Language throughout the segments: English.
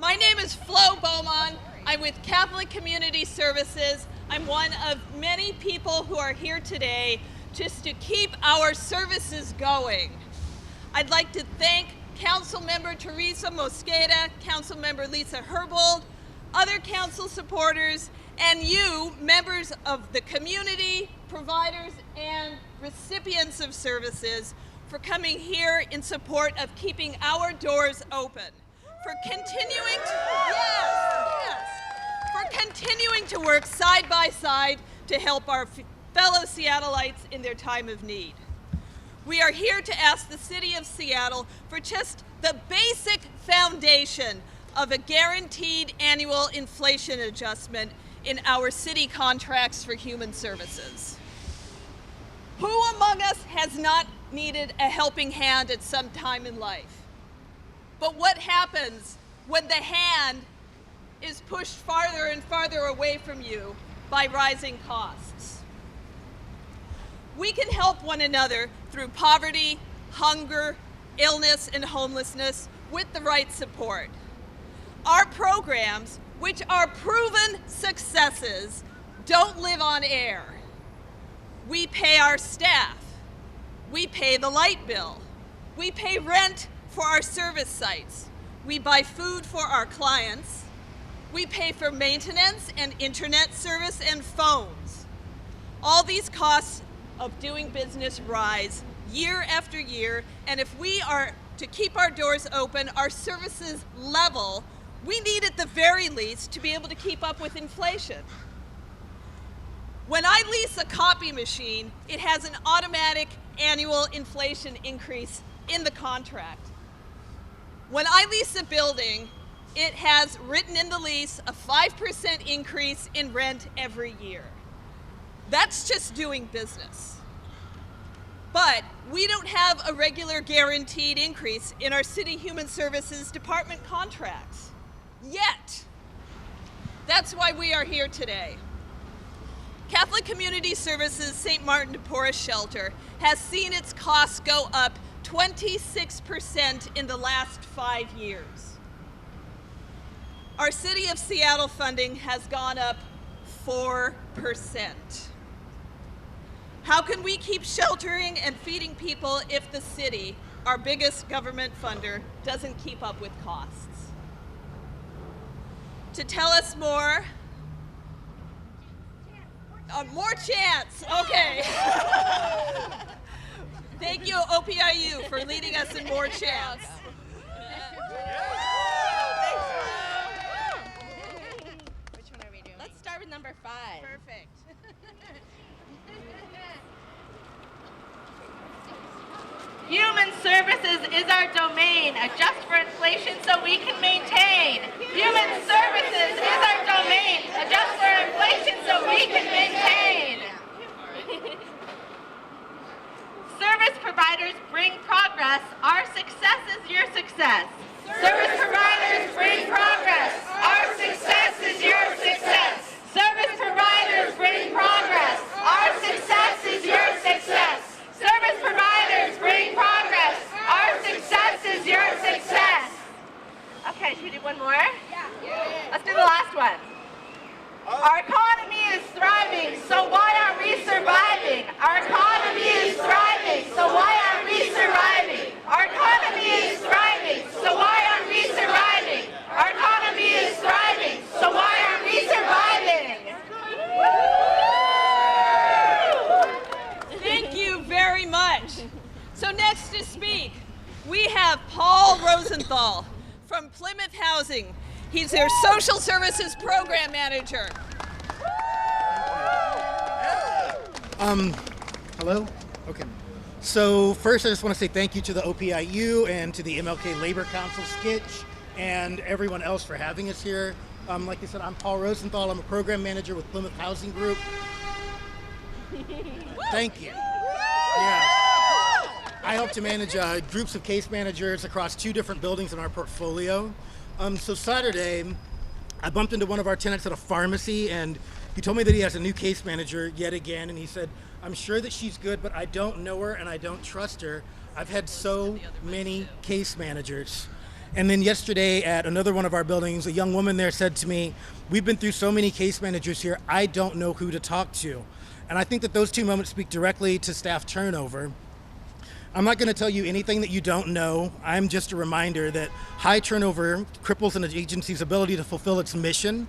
My name is Beaumon. I'm with Catholic Community Services. I'm one of many people who are here today just to keep our services going. I'd like to thank Councilmember Teresa Mosqueda, Councilmember Herbold, other council supporters, and you, members of the community, providers, and recipients of services, for coming here in support of keeping our doors open, for continuing to work side by side to help our fellow Seattleites in their time of need. We are here to ask the City of Seattle for just the basic foundation of a guaranteed annual inflation adjustment in our city contracts for human services. Who among us has not needed a helping hand at some time in life? But what happens when the hand is pushed farther and farther away from you by rising costs? We can help one another through poverty, hunger, illness, and homelessness with the right support. Our programs, which are proven successes, don't live on air. We pay our staff. We pay the light bill. We pay rent for our service sites. We buy food for our clients. We pay for maintenance and internet service and phones. All these costs of doing business rise year after year, and if we are to keep our doors open, our services level, we need at the very least to be able to keep up with inflation. When I lease a copy machine, it has an automatic annual inflation increase in the contract. When I lease a building, it has written in the lease a 5% increase in rent every year. That's just doing business. But we don't have a regular guaranteed increase in our City Human Services Department contracts, yet. That's why we are here today. Catholic Community Services St. Martin de Porres Shelter has seen its costs go up 26% in the last 5 years. Our City of Seattle funding has gone up 4%. How can we keep sheltering and feeding people if the city, our biggest government funder, doesn't keep up with costs? To tell us more, more chance, okay. Thank you, OPIU, for leading us in more chance. Which one are we doing? Let's start with number 5. Perfect. Human services is our domain. Adjust for inflation so we can maintain. Human services is our domain. Adjust for inflation so we can maintain. Service providers bring progress. Our success is your success. Service providers bring progress. Our success is your success. Service providers bring progress. Our success is your success. Service providers bring progress. Our success is your success. Okay, should we do one more? Yeah. Let's do the last one. Our economy is thriving, so why aren't we surviving? Our economy is thriving, so why aren't we surviving? Our economy is thriving, so why aren't we surviving? Our economy is thriving, so why aren't we surviving? Thank you very much. So next to speak, we have Paul Rosenthal from Plymouth Housing. He's their social services program manager. Hello? Okay. So first I just want to say thank you to the OPIU and to the MLK Labor Council Skitch and everyone else for having us here. Like I said, I'm Paul Rosenthal. I'm a program manager with Plymouth Housing Group. Thank you. Yeah. I help to manage groups of case managers across 2 different buildings in our portfolio. So Saturday, I bumped into one of our tenants at a pharmacy, and he told me that he has a new case manager yet again, and he said, I'm sure that she's good, but I don't know her and I don't trust her. I've had so many case managers. And then yesterday at another one of our buildings, a young woman there said to me, we've been through so many case managers here, I don't know who to talk to. And I think that those two moments speak directly to staff turnover. I'm not going to tell you anything that you don't know. I'm just a reminder that high turnover cripples an agency's ability to fulfill its mission.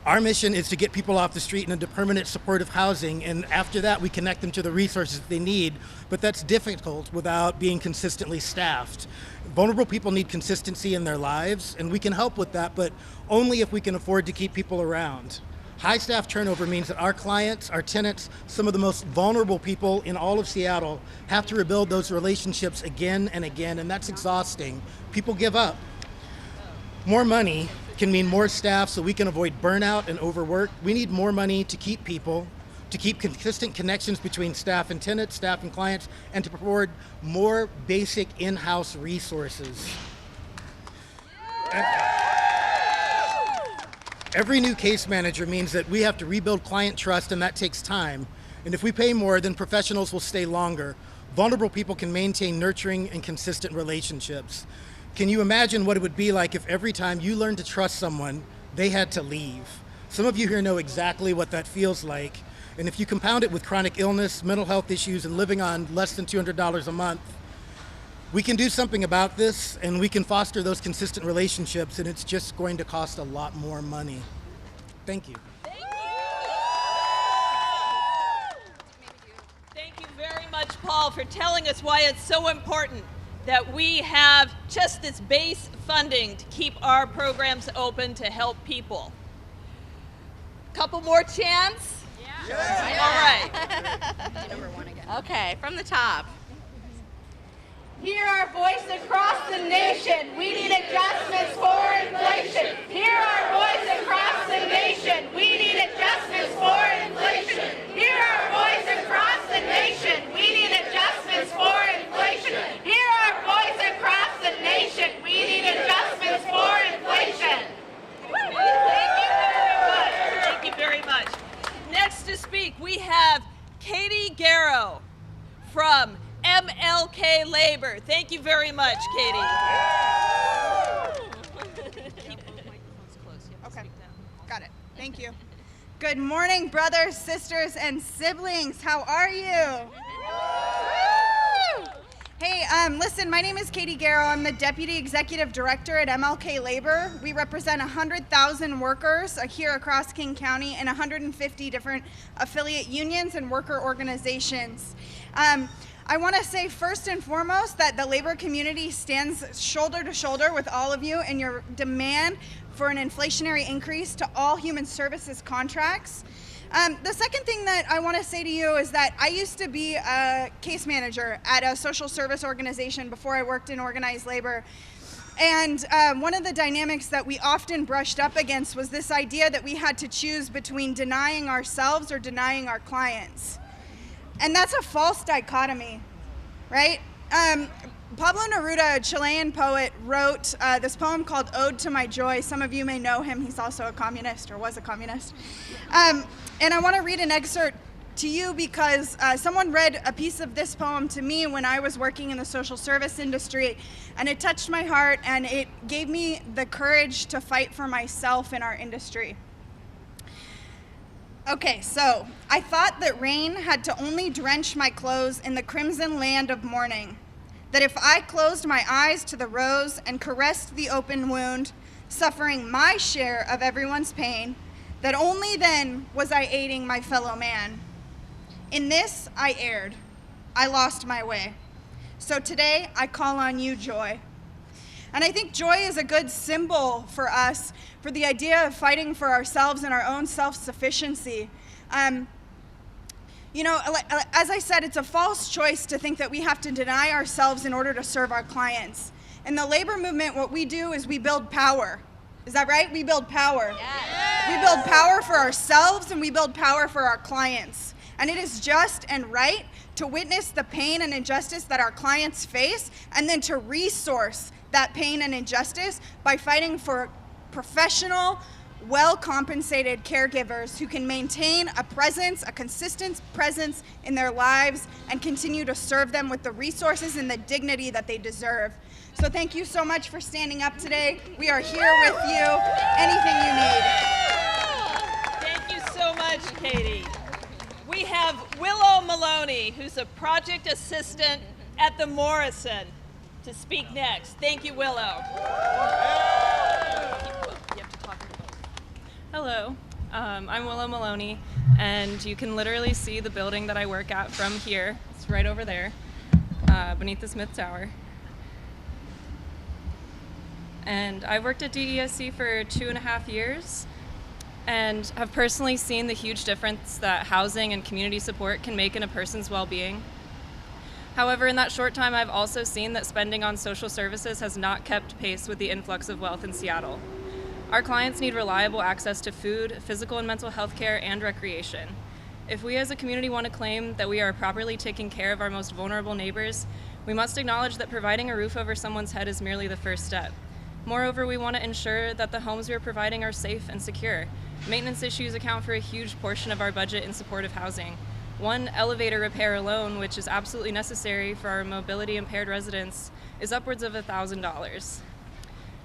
Our mission is to get people off the street and into permanent supportive housing, and after that we connect them to the resources they need, but that's difficult without being consistently staffed. Vulnerable people need consistency in their lives, and we can help with that, but only if we can afford to keep people around. High staff turnover means that our clients, our tenants, some of the most vulnerable people in all of Seattle have to rebuild those relationships again and again, and that's exhausting. People give up. More money can mean more staff so we can avoid burnout and overwork. We need more money to keep people, to keep consistent connections between staff and tenants, staff and clients, and to provide more basic in-house resources. Every new case manager means that we have to rebuild client trust, and that takes time. And if we pay more, then professionals will stay longer. Vulnerable people can maintain nurturing and consistent relationships. Can you imagine what it would be like if every time you learned to trust someone, they had to leave? Some of you here know exactly what that feels like. And if you compound it with chronic illness, mental health issues, and living on less than $200 a month, we can do something about this, and we can foster those consistent relationships, and it's just going to cost a lot more money. Thank you. Thank you very much, Paul, for telling us why it's so important that we have just this base funding to keep our programs open to help people. Couple more chants? Yeah. All right. Number one again. Okay, from the top. Hear our voice across the nation. We need adjustments for inflation. Hear our voice across the nation. We need adjustments for inflation. Hear our voice across the nation. We need adjustments for inflation. Hear our voice across the nation. We need adjustments for inflation. Thank you very much. Thank you very much. Next to speak, we have Garrow from MLK Labor. Thank you very much, Katie. Okay, got it. Thank you. Good morning, brothers, sisters, and siblings. How are you? Hey, listen, my name is Katie Garrow. I'm the Deputy Executive Director at MLK Labor. We represent 100,000 workers here across King County and 150 different affiliate unions and worker organizations. I want to say first and foremost that the labor community stands shoulder to shoulder with all of you in your demand for an inflationary increase to all human services contracts. The second thing that I want to say to you is that I used to be a case manager at a social service organization before I worked in organized labor. And one of the dynamics that we often brushed up against was this idea that we had to choose between denying ourselves or denying our clients. And that's a false dichotomy, right? Pablo Neruda, a Chilean poet, wrote this poem called Ode to My Joy. Some of you may know him. He's also a communist, or was a communist. And I want to read an excerpt to you because someone read a piece of this poem to me when I was working in the social service industry, and it touched my heart, and it gave me the courage to fight for myself in our industry. Okay, so I thought that rain had to only drench my clothes in the crimson land of morning, that if I closed my eyes to the rose and caressed the open wound, suffering my share of everyone's pain, that only then was I aiding my fellow man. In this, I erred. I lost my way. So today, I call on you, Joy. And I think joy is a good symbol for us, for the idea of fighting for ourselves and our own self-sufficiency. You know, as I said, it's a false choice to think that we have to deny ourselves in order to serve our clients. In the labor movement, what we do is we build power. Is that right? We build power. Yes. We build power for ourselves and we build power for our clients. And it is just and right to witness the pain and injustice that our clients face and then to resource that pain and injustice by fighting for professional, well-compensated caregivers who can maintain a consistent presence in their lives and continue to serve them with the resources and the dignity that they deserve. So thank you so much for standing up today. We are here with you, anything you need. Thank you so much, Katie. We have Willow Maloney, who's a project assistant at the Morrison, to speak next. Thank you, Willow. Hello, I'm Willow Maloney, and you can literally see the building that I work at from here. It's right over there, beneath the Smith Tower. And I've worked at DESC for 2.5 years and have personally seen the huge difference that housing and community support can make in a person's well-being. However, in that short time, I've also seen that spending on social services has not kept pace with the influx of wealth in Seattle. Our clients need reliable access to food, physical and mental health care, and recreation. If we as a community want to claim that we are properly taking care of our most vulnerable neighbors, we must acknowledge that providing a roof over someone's head is merely the first step. Moreover, we want to ensure that the homes we are providing are safe and secure. Maintenance issues account for a huge portion of our budget in support of housing. One elevator repair alone, which is absolutely necessary for our mobility impaired residents, is upwards of $1,000.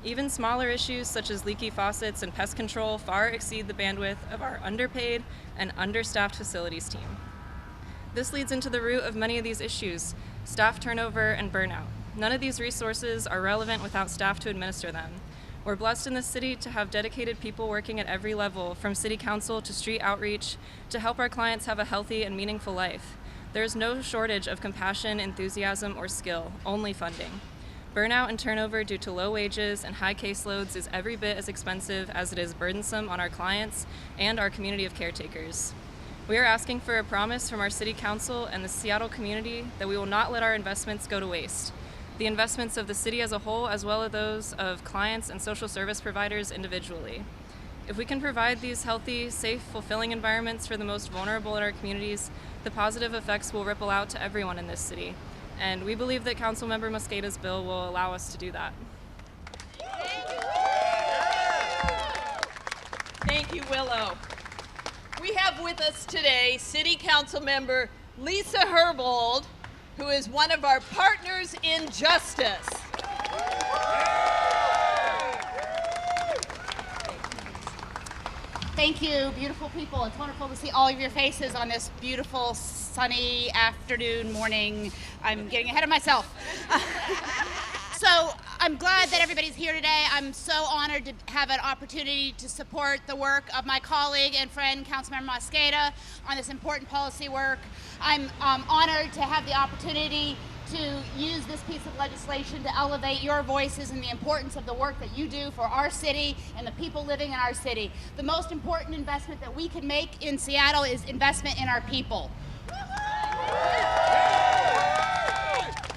Even smaller issues such as leaky faucets and pest control far exceed the bandwidth of our underpaid and understaffed facilities team. This leads into the root of many of these issues: staff turnover and burnout. None of these resources are relevant without staff to administer them. We're blessed in this city to have dedicated people working at every level, from city council to street outreach, to help our clients have a healthy and meaningful life. There is no shortage of compassion, enthusiasm, or skill, only funding. Burnout and turnover due to low wages and high caseloads is every bit as expensive as it is burdensome on our clients and our community of caretakers. We are asking for a promise from our city council and the Seattle community that we will not let our investments go to waste. The investments of the city as a whole, as well as those of clients and social service providers individually. If we can provide these healthy, safe, fulfilling environments for the most vulnerable in our communities, the positive effects will ripple out to everyone in this city. And we believe that Councilmember Mosqueda's bill will allow us to do that. Thank you, Willow. We have with us today City Council Member Lisa Herbold, who is one of our partners in justice. Thank you, beautiful people. It's wonderful to see all of your faces on this beautiful, sunny afternoon, morning. I'm getting ahead of myself. So I'm glad that everybody's here today. I'm so honored to have an opportunity to support the work of my colleague and friend, Councilmember Mosqueda, on this important policy work. I'm honored to have the opportunity to use this piece of legislation to elevate your voices and the importance of the work that you do for our city and the people living in our city. The most important investment that we can make in Seattle is investment in our people.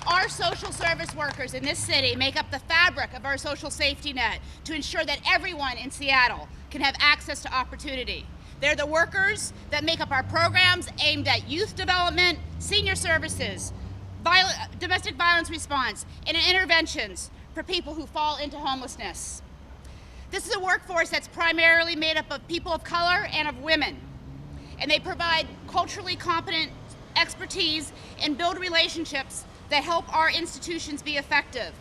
Our social service workers in this city make up the fabric of our social safety net to ensure that everyone in Seattle can have access to opportunity. They're the workers that make up our programs aimed at youth development, senior services, domestic violence response, and interventions for people who fall into homelessness. This is a workforce that's primarily made up of people of color and of women, and they provide culturally competent expertise and build relationships that help our institutions be effective.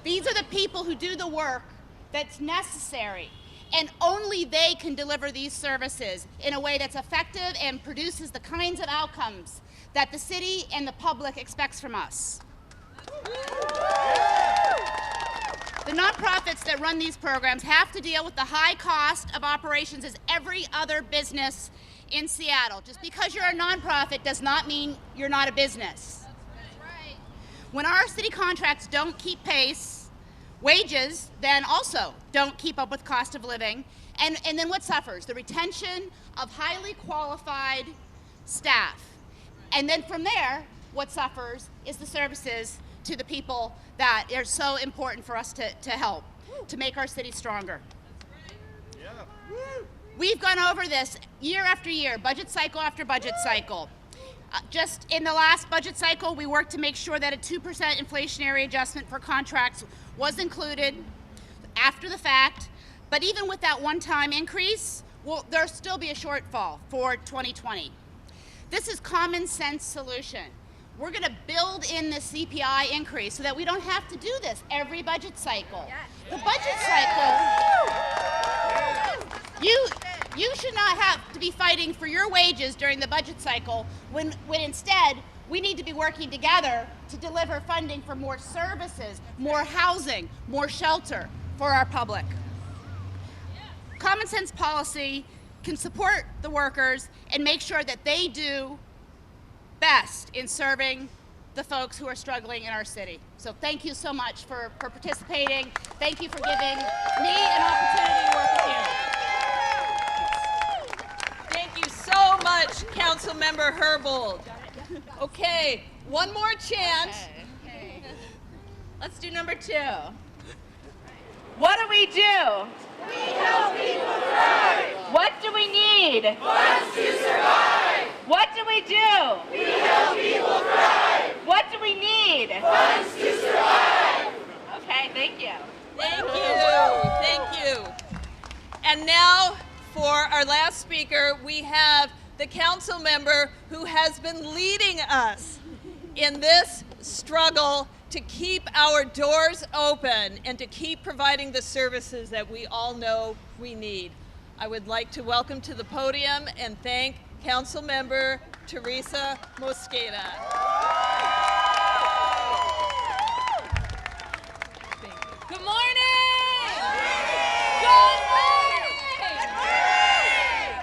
These are the people who do the work that's necessary, and only they can deliver these services in a way that's effective and produces the kinds of outcomes that the city and the public expects from us. The nonprofits that run these programs have to deal with the high cost of operations as every other business in Seattle. Just because you're a nonprofit does not mean you're not a business. That's right. When our city contracts don't keep pace, wages then also don't keep up with cost of living. And then what suffers? The retention of highly qualified staff. And then from there, what suffers is the services to the people that are so important for us to help, to make our city stronger. Yeah. We've gone over this year after year, budget cycle after budget cycle. Just in the last budget cycle, we worked to make sure that a 2% inflationary adjustment for contracts was included. After the fact, But even with that one-time increase, there'll still be a shortfall for 2020. This is common sense solution. We're going to build in the CPI increase so that we don't have to do this every budget cycle. The budget cycle, you should not have to be fighting for your wages during the budget cycle when instead we need to be working together to deliver funding for more services, more housing, more shelter for our public. Common sense policy can support the workers and make sure that they do best in serving the folks who are struggling in our city. So thank you so much for participating. Thank you for giving me an opportunity to work with you. Thank you so much, Councilmember Herbold. Okay, one more chance. Okay. Let's do number 2. What do we do? We help people thrive. What do we need? Funds to survive. What do we do? We help people thrive. What do we need? Funds to survive. Okay, thank you. Thank you. Thank you. And now for our last speaker, we have the council member who has been leading us in this struggle to keep our doors open and to keep providing the services that we all know we need. I would like to welcome to the podium and thank Councilmember Teresa Mosqueda. Good morning! Good morning!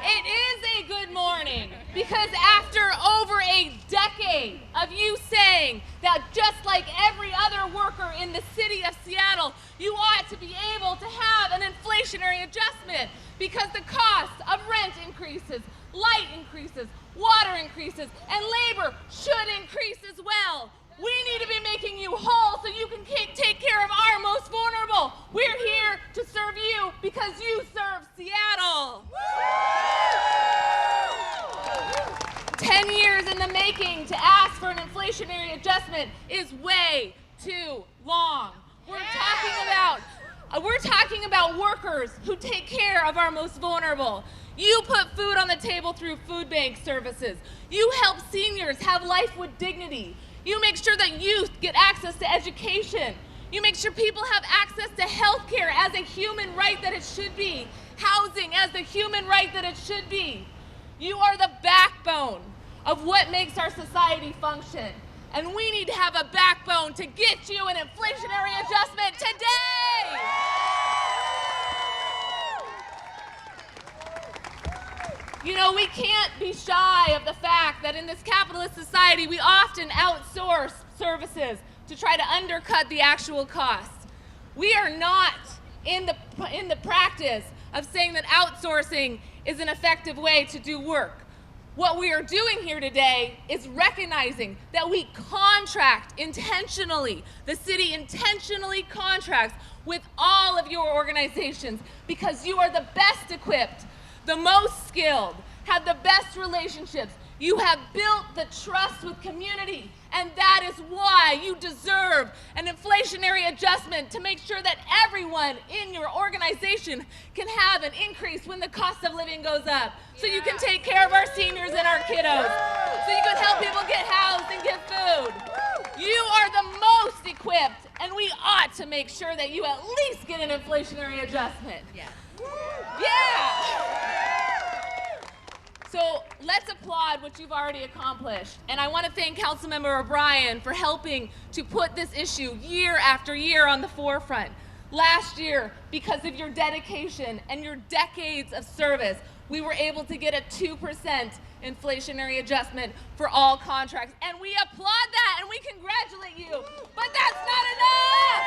It is a good morning because after over a decade of you saying that just like every other worker in the city of Seattle, you ought to be able to have an inflationary adjustment because the cost of rent increases, light increases, water increases, and labor should increase as well. We need to be making you whole so you can take care of our most vulnerable. We're here to serve you because you serve Seattle. 10 years in the making to ask for an inflationary adjustment is way too long. We're talking about workers who take care of our most vulnerable. You put food on the table through food bank services. You help seniors have life with dignity. You make sure that youth get access to education. You make sure people have access to health care as a human right that it should be. Housing as the human right that it should be. You are the backbone of what makes our society function. And we need to have a backbone to get you an inflationary adjustment today. You know, we can't be shy of the fact that in this capitalist society, we often outsource services to try to undercut the actual costs. We are not in the practice of saying that outsourcing is an effective way to do work. What we are doing here today is recognizing that we contract intentionally. The city intentionally contracts with all of your organizations because you are the best equipped, the most skilled, have the best relationships. You have built the trust with community, and that is why you deserve an inflationary adjustment to make sure that everyone in your organization can have an increase when the cost of living goes up. So you can take care of our seniors and our kiddos. So you can help people get housed and get food. You are the most equipped, and we ought to make sure that you at least get an inflationary adjustment. Yeah. So let's applaud what you've already accomplished. And I want to thank Councilmember O'Brien for helping to put this issue year after year on the forefront. Last year, because of your dedication and your decades of service, we were able to get a 2% inflationary adjustment for all contracts. And we applaud that and we congratulate you. But that's not enough.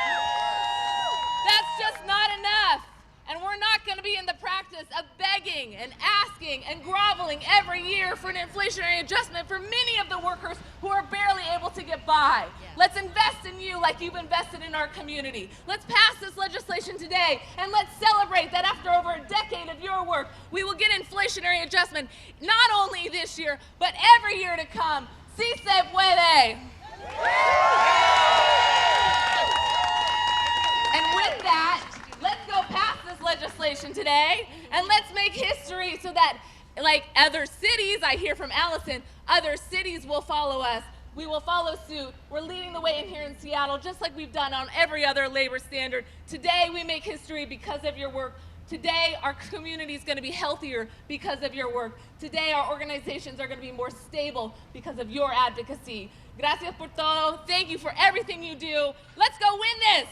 That's just not enough. And we're not going to be in the practice of begging and asking and groveling every year for an inflationary adjustment for many of the workers who are barely able to get by. Let's invest in you like you've invested in our community. Let's pass this legislation today, and let's celebrate that after over a decade of your work, we will get inflationary adjustment not only this year, but every year to come. Si se puede. And with that, let's go pass this legislation. legislation today, and let's make history so that, like other cities, I hear from Allison, other cities will follow us. We will follow suit. We're leading the way in here in Seattle, just like we've done on every other labor standard. Today, we make history because of your work. Today, our community is going to be healthier because of your work. Today, our organizations are going to be more stable because of your advocacy. Gracias por todo. Thank you for everything you do. Let's go win this.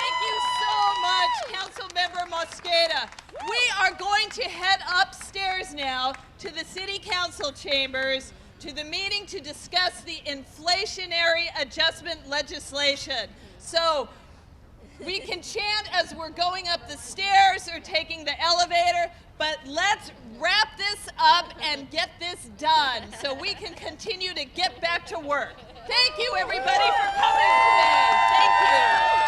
Thank you so much, Councilmember Mosqueda. We are going to head upstairs now to the City Council chambers to the meeting to discuss the inflationary adjustment legislation. So we can chant as we're going up the stairs or taking the elevator, but let's wrap this up and get this done so we can continue to get back to work. Thank you, everybody, for coming today. Thank you.